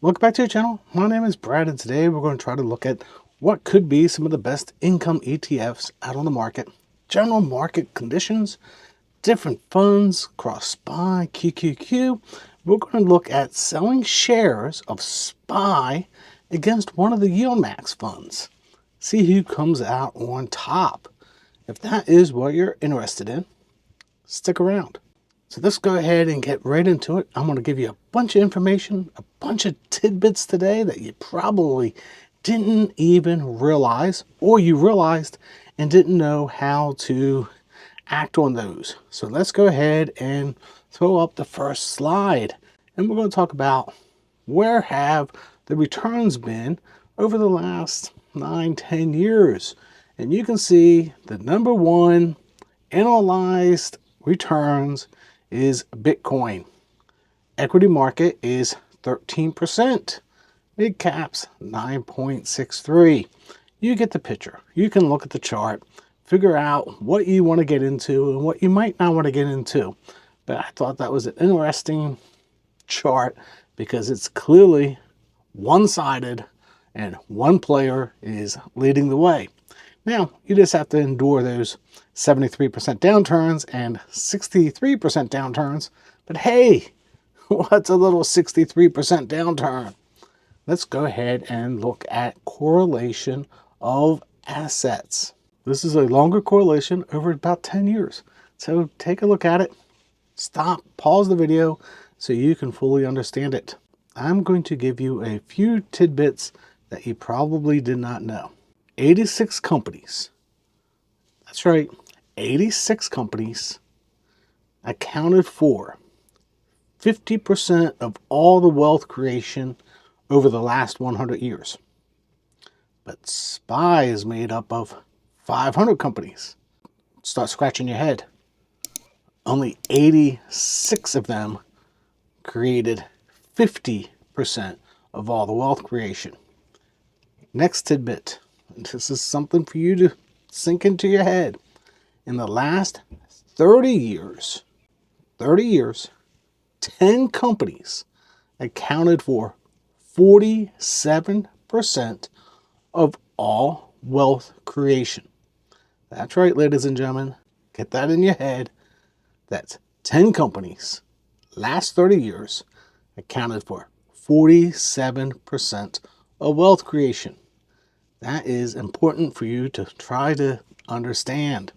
Welcome back to your channel. My name is Brad, and today we're going to try to look at what could be some of the best income ETFs out on the market, general market conditions, different funds across SPY, QQQ. We're going to look at selling shares of SPY against one of the YieldMax funds. See who comes out on top. If that is what you're interested in, stick around. So let's go ahead and get right into it. I'm going to give you a bunch of information, a bunch of tidbits today that you probably didn't even realize, or you realized and didn't know how to act on those. So let's go ahead and throw up the first slide. And we're going to talk about where have the returns been over the last 9-10 years. And you can see the number one analyzed returns is Bitcoin. Equity market is 13%. Mid caps 9.63. You get the picture. You can look at the chart, figure out what you want to get into and what you might not want to get into. But I thought that was an interesting chart because it's clearly one-sided and one player is leading the way. Now, you just have to endure those 73% downturns and 63% downturns. But hey, what's a little 63% downturn? Let's go ahead and look at correlation of assets. This is a longer correlation over about 10 years. So take a look at it. Stop, pause the video so you can fully understand it. I'm going to give you a few tidbits that you probably did not know. 86 companies, that's right, 86 companies accounted for 50% of all the wealth creation over the last 100 years. But SPY is made up of 500 companies. Start scratching your head. Only 86 of them created 50% of all the wealth creation. Next tidbit. This is something for you to sink into your head. In the last 30 years, 10 companies accounted for 47% of all wealth creation. That's right, ladies and gentlemen. Get that in your head. That's 10 companies, last 30 years, accounted for 47% of wealth creation. That is important for you to try to understand.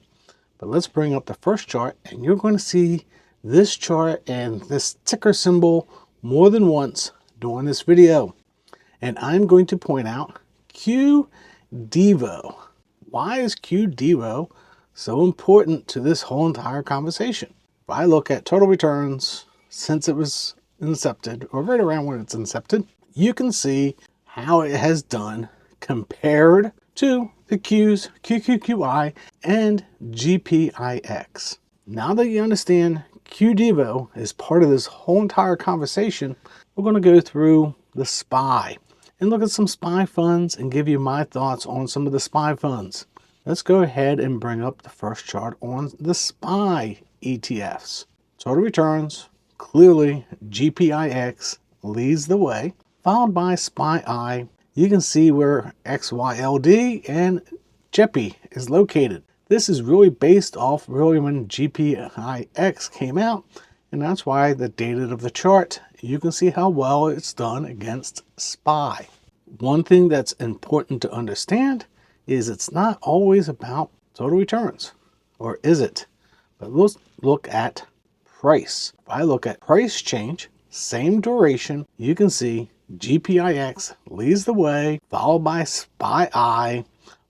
But let's bring up the first chart, and you're going to see this chart and this ticker symbol more than once during this video. And I'm going to point out QDEVO. Why is QDEVO so important to this whole entire conversation? If I look at total returns since it was incepted, or right around when it's incepted, you can see how it has done compared to the Qs, QQQI, and GPIX. Now that you understand QDEVO is part of this whole entire conversation, we're going to go through the SPY and look at some SPY funds and give you my thoughts on some of the SPY funds. Let's go ahead and bring up the first chart on the SPY ETFs. Total returns, clearly GPIX leads the way, followed by SPY. You can see where XYLD and JEPI is located. This is really based off really when GPIX came out, and that's why the data of the chart, you can see how well it's done against SPY. One thing that's important to understand is it's not always about total returns, or is it? But let's look at price. If I look at price change, same duration, you can see GPIX leads the way, followed by SPY,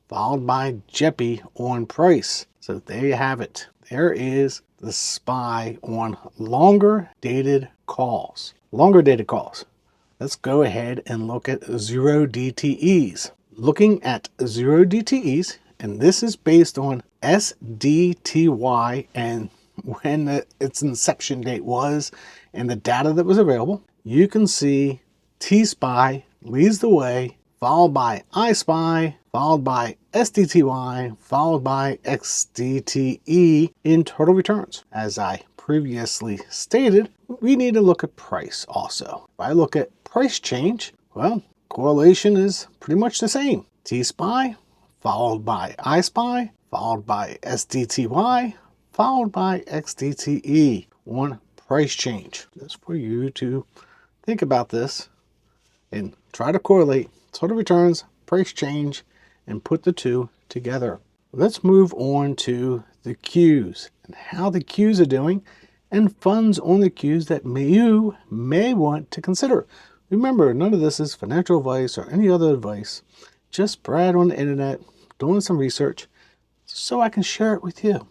followed by JEPI on price. So there you have it. There is the SPY on longer dated calls. Let's go ahead and look at 0 DTEs. Looking at 0 DTEs, and this is based on SDTY and when its inception date was and the data that was available, you can see T-SPY leads the way, followed by I-SPY, followed by SDTY, followed by XDTE in total returns. As I previously stated, we need to look at price also. If I look at price change, well, correlation is pretty much the same. T-SPY, followed by I-SPY, followed by SDTY, followed by XDTE on price change. Just for you to think about this and try to correlate total returns, price change, and put the two together. Let's move on to the Qs and how the Qs are doing and funds on the Qs that you may want to consider. Remember, none of this is financial advice or any other advice. Just Brad on the internet doing some research so I can share it with you.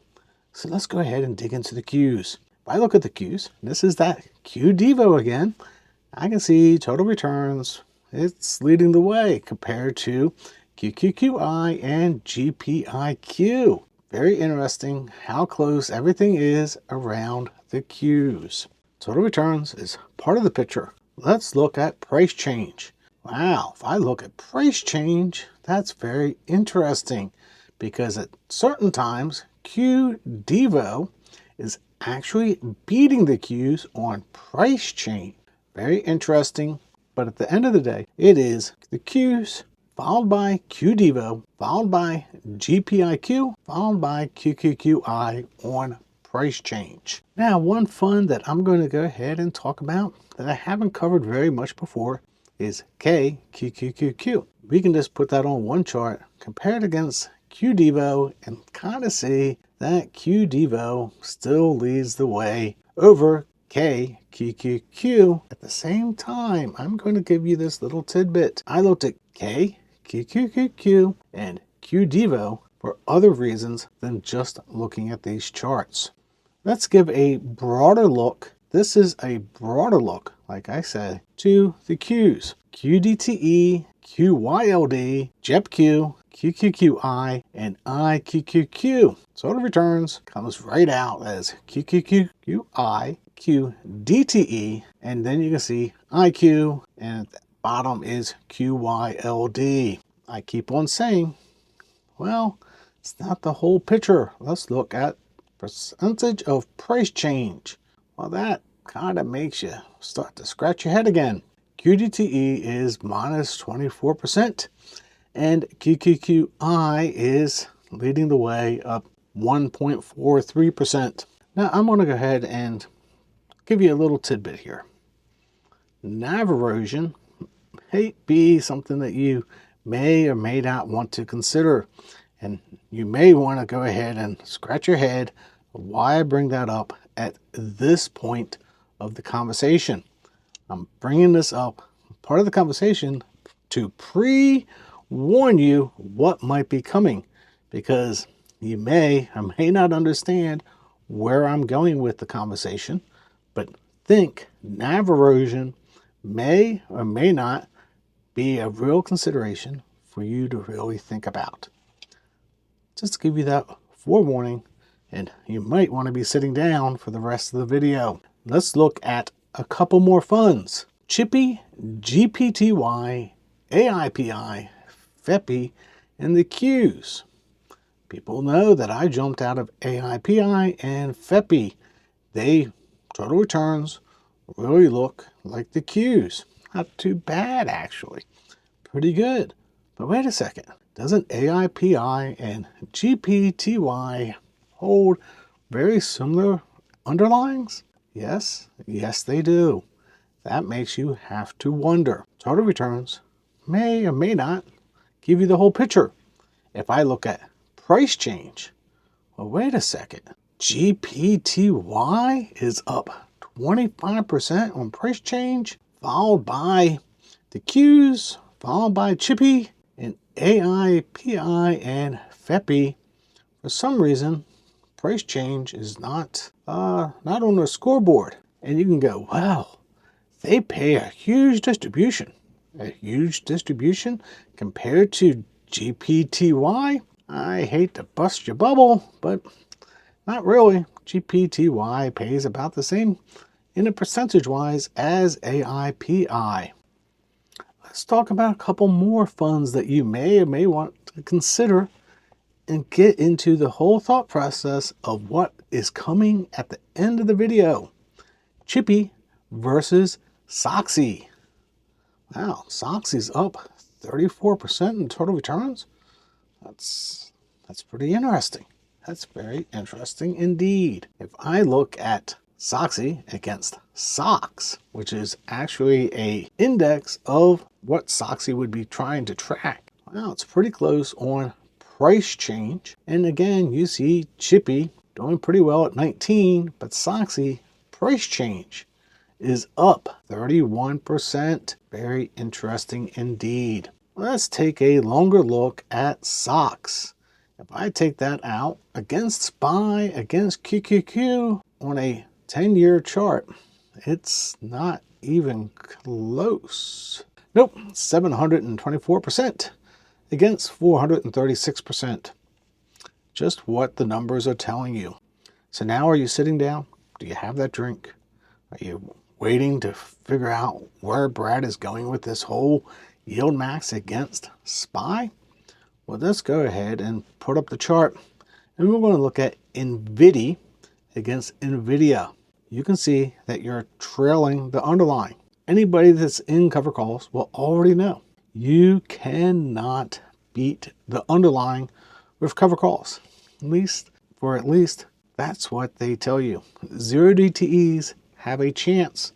So let's go ahead and dig into the Qs. If I look at the Qs, this is that QDevo again. I can see total returns. It's leading the way compared to QQQI and GPIQ. Very interesting how close everything is around the Qs. Total returns is part of the picture. Let's look at price change. Wow, if I look at price change, that's very interesting because at certain times, QDevo is actually beating the Qs on price change. Very interesting, but at the end of the day, it is the Qs followed by QDevo, followed by GPIQ, followed by QQQI on price change. Now, one fund that I'm going to go ahead and talk about that I haven't covered very much before is KQQQ. We can just put that on one chart, compare it against QDevo, and kind of see that QDevo still leads the way over KQQQ. At the same time, I'm going to give you this little tidbit. I looked at KQQQ and QDevo for other reasons than just looking at these charts. Let's give a broader look. This is a broader look, like I said, to the Qs. QDTE, QYLD, JEPQ, QQQI, and IQQQ. Total returns comes right out as QQQI, QDTE, and then you can see IQ, and at the bottom is QYLD. I keep on saying, well, it's not the whole picture. Let's look at percentage of price change. Well, that kind of makes you start to scratch your head again. QDTE is minus 24%, and QQQI is leading the way up 1.43%. Now, I'm going to go ahead and give you a little tidbit here. NAV erosion may be something that you may or may not want to consider, and you may want to go ahead and scratch your head why I bring that up at this point of the conversation. I'm bringing this up, part of the conversation, to pre-warn you what might be coming, because you may or may not understand where I'm going with the conversation, but think NAV erosion may or may not be a real consideration for you to really think about. Just to give you that forewarning, and you might want to be sitting down for the rest of the video. Let's look at a couple more funds. Chippy, GPTY, AIPI, FEPI, and the Qs. People know that I jumped out of AIPI and FEPI. They, total returns, really look like the Qs. Not too bad, actually. Pretty good. But wait a second. Doesn't AIPI and GPTY hold very similar underlyings? Yes, they do. That makes you have to wonder. Total returns may or may not give you the whole picture. If I look at price change, well, wait a second. GPTY is up 25% on price change, followed by the Qs, followed by Chippy, and AIPI and FEPI. For some reason, price change is not on the scoreboard. And you can go, wow, they pay a huge distribution compared to GPTY. I hate to bust your bubble, but not really. GPTY pays about the same in a percentage-wise as AIPI. Let's talk about a couple more funds that you may or may want to consider and get into the whole thought process of what is coming at the end of the video. Chippy versus Soxy. Wow, Soxy's up 34% in total returns. That's pretty interesting. That's very interesting indeed. If I look at Soxy against SOX, which is actually a index of what Soxy would be trying to track, well, it's pretty close on price change. And again, you see Chippy doing pretty well at 19, but Soxy price change is up 31%. Very interesting indeed. Let's take a longer look at SOX. If I take that out against SPY, against QQQ on a 10-year chart, it's not even close. Nope, 724% against 436%. Just what the numbers are telling you. So now are you sitting down? Do you have that drink? Are you waiting to figure out where Brad is going with this whole YieldMax against SPY? Well, let's go ahead and put up the chart. And we're going to look at NVDY against NVIDIA. You can see that you're trailing the underlying. Anybody that's in cover calls will already know you cannot beat the underlying with cover calls. At least that's what they tell you. Zero DTEs have a chance,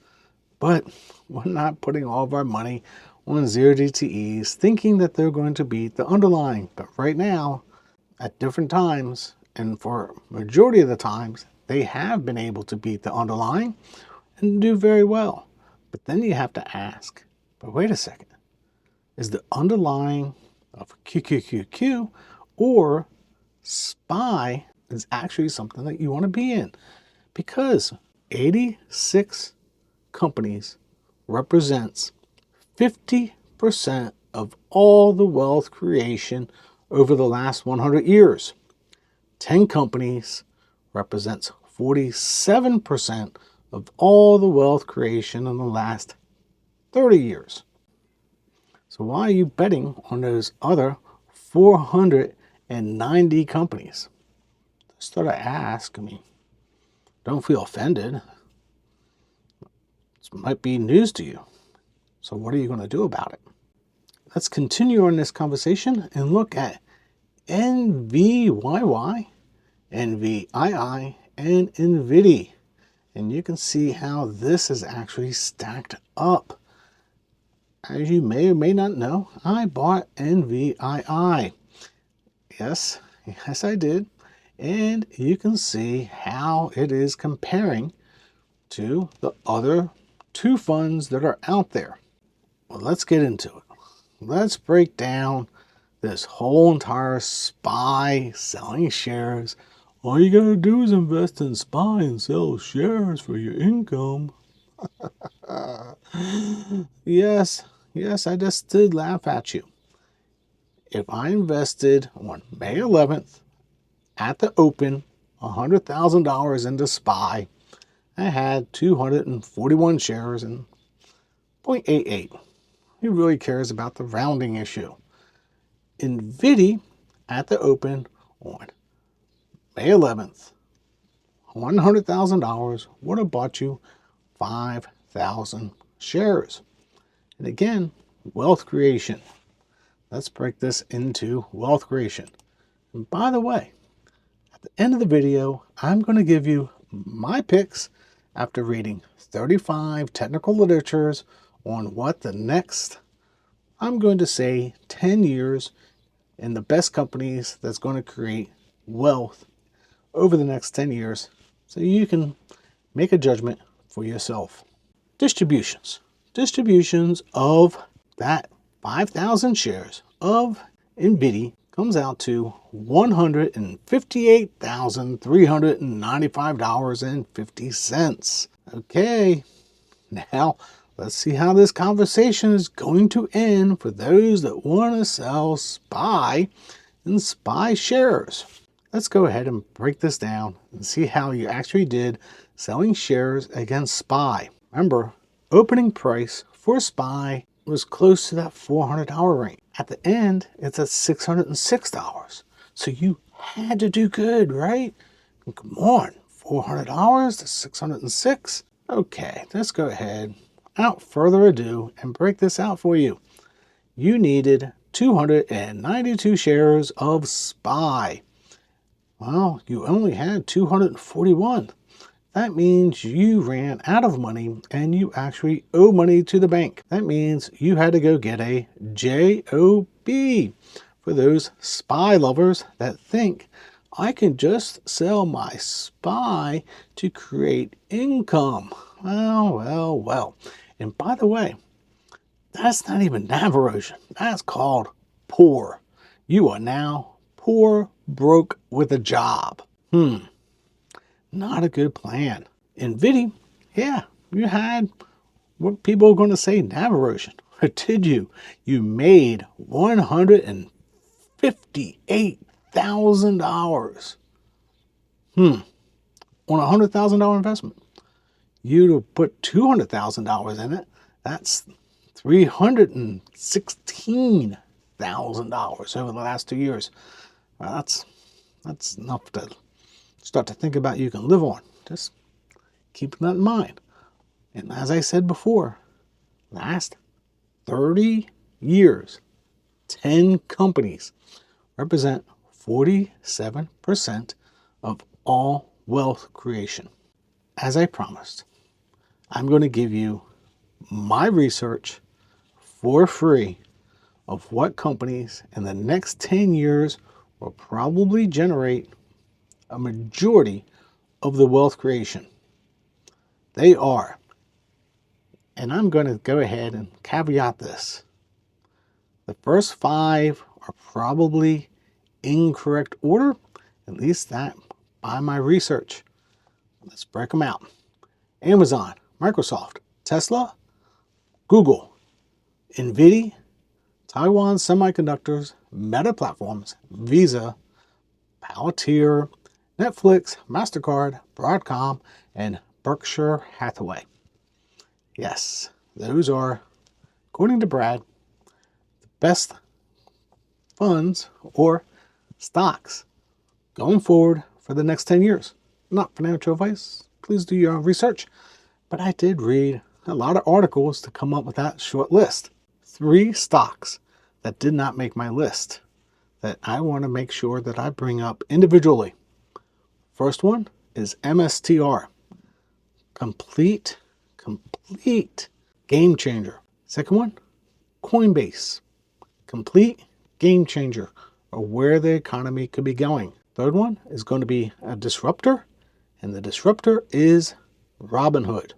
but we're not putting all of our money on zero DTEs thinking that they're going to beat the underlying. But right now, at different times, and for majority of the times, they have been able to beat the underlying and do very well. But then you have to ask, but wait a second, is the underlying of QQQQ or SPY is actually something that you want to be in? Because 86 companies represents 50% of all the wealth creation over the last 100 years. 10 companies represents 47% of all the wealth creation in the last 30 years. So why are you betting on those other 490 companies? Just thought I'd ask. Don't feel offended. This might be news to you. So what are you going to do about it? Let's continue on this conversation and look at NVYY, NVII, and NVDY. And you can see how this is actually stacked up. As you may or may not know, I bought NVII. Yes, I did. And you can see how it is comparing to the other two funds that are out there. Well, let's get into it. Let's break down this whole entire SPY selling shares. All you gotta do is invest in SPY and sell shares for your income. Yes, I just did laugh at you. If I invested on May 11th at the open $100,000 into SPY, I had 241 shares and 0.88. Who really cares about the rounding issue? NVDY at the open on May 11th, $100,000 would have bought you 5,000 shares. And again, wealth creation. Let's break this into wealth creation. And by the way, at the end of the video, I'm going to give you my picks after reading 35 technical literatures on what the next, I'm going to say 10 years in the best companies that's going to create wealth over the next 10 years so you can make a judgment for yourself. Distributions of that 5,000 shares of NVDY comes out to $158,395.50. Okay, now let's see how this conversation is going to end for those that want to sell SPY and SPY shares. Let's go ahead and break this down and see how you actually did selling shares against SPY. Remember, opening price for SPY was close to that $400 range. At the end, it's at $606. So you had to do good, right? Come on, $400 to $606. Okay, let's go ahead. without further ado and break this out for you. You needed 292 shares of SPY. Well, you only had 241. That means you ran out of money and you actually owe money to the bank. That means you had to go get a JOB. For those SPY lovers that think I can just sell my SPY to create income. Well. And by the way, that's not even NAV erosion. That's called poor. You are now poor, broke with a job. Not a good plan. NVDY, yeah, you had what people are going to say NAV erosion. Or did you? You made $158,000. On a $100,000 investment. You'd have put $200,000 in it. That's $316,000 over the last 2 years. Well, that's enough to start to think about you can live on. Just keep that in mind. And as I said before, last 30 years, 10 companies represent 47% of all wealth creation. As I promised, I'm going to give you my research for free of what companies in the next 10 years will probably generate a majority of the wealth creation. They are, and I'm going to go ahead and caveat this. The first 5 are probably incorrect order, at least that by my research. Let's break them out. Amazon, Microsoft, Tesla, Google, NVIDIA, Taiwan Semiconductors, Meta Platforms, Visa, Palantir, Netflix, MasterCard, Broadcom, and Berkshire Hathaway. Yes, those are, according to Brad, the best funds or stocks going forward for the next 10 years. Not financial advice. Please do your own research. But I did read a lot of articles to come up with that short list. 3 stocks that did not make my list that I want to make sure that I bring up individually. First one is MSTR. Complete game changer. Second one, Coinbase. Complete game changer of where the economy could be going. Third one is going to be a disruptor, and the disruptor is Robinhood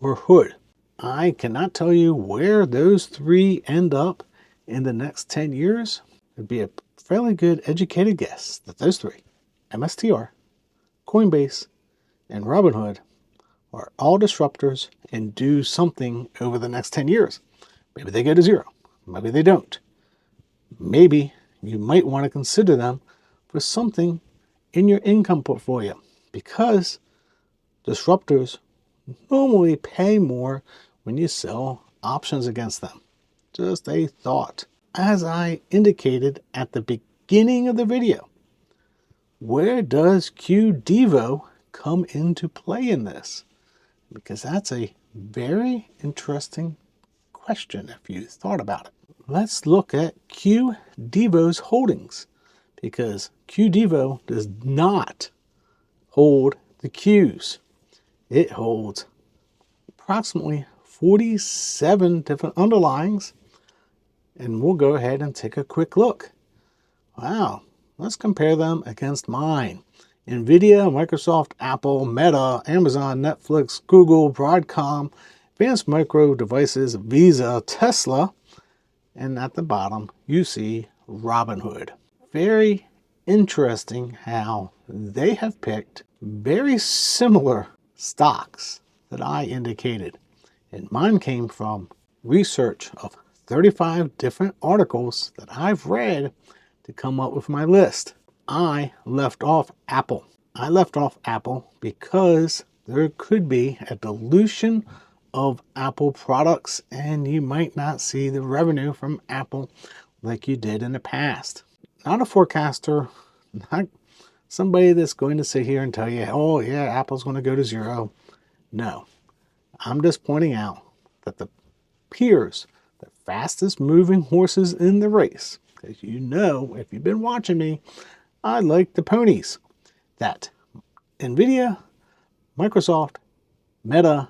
or Hood. I cannot tell you where those 3 end up in the next 10 years. It'd be a fairly good educated guess that those 3, MSTR, Coinbase, and Robinhood, are all disruptors and do something over the next 10 years. Maybe they go to 0. Maybe they don't. Maybe you might want to consider them for something in your income portfolio, because disruptors normally pay more when you sell options against them. Just a thought. As I indicated at the beginning of the video, where does QDevo come into play in this? Because that's a very interesting question if you thought about it. Let's look at QDevo's holdings, because QDevo does not hold the Qs. It holds approximately 47 different underlyings, and we'll go ahead and take a quick look. Wow, let's compare them against mine. NVIDIA, Microsoft, Apple, Meta, Amazon, Netflix, Google, Broadcom, Advanced Micro Devices, Visa, Tesla, and at the bottom you see Robinhood. Very interesting how they have picked very similar stocks that I indicated. And mine came from research of 35 different articles that I've read to come up with my list. I left off Apple. I left off Apple because there could be a dilution of Apple products and you might not see the revenue from Apple like you did in the past. Not a forecaster, not somebody that's going to sit here and tell you, oh yeah, Apple's going to go to 0. No, I'm just pointing out that the peers, the fastest moving horses in the race, as you know, if you've been watching me, I like the ponies, that NVIDIA, Microsoft, Meta,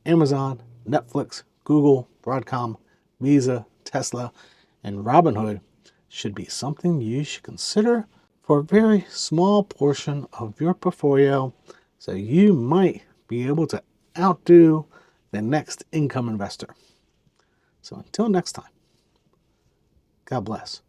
Amazon, Netflix, Google, Broadcom, Visa, Tesla, and Robinhood should be something you should consider for a very small portion of your portfolio, so you might be able to outdo the next income investor. So until next time, God bless.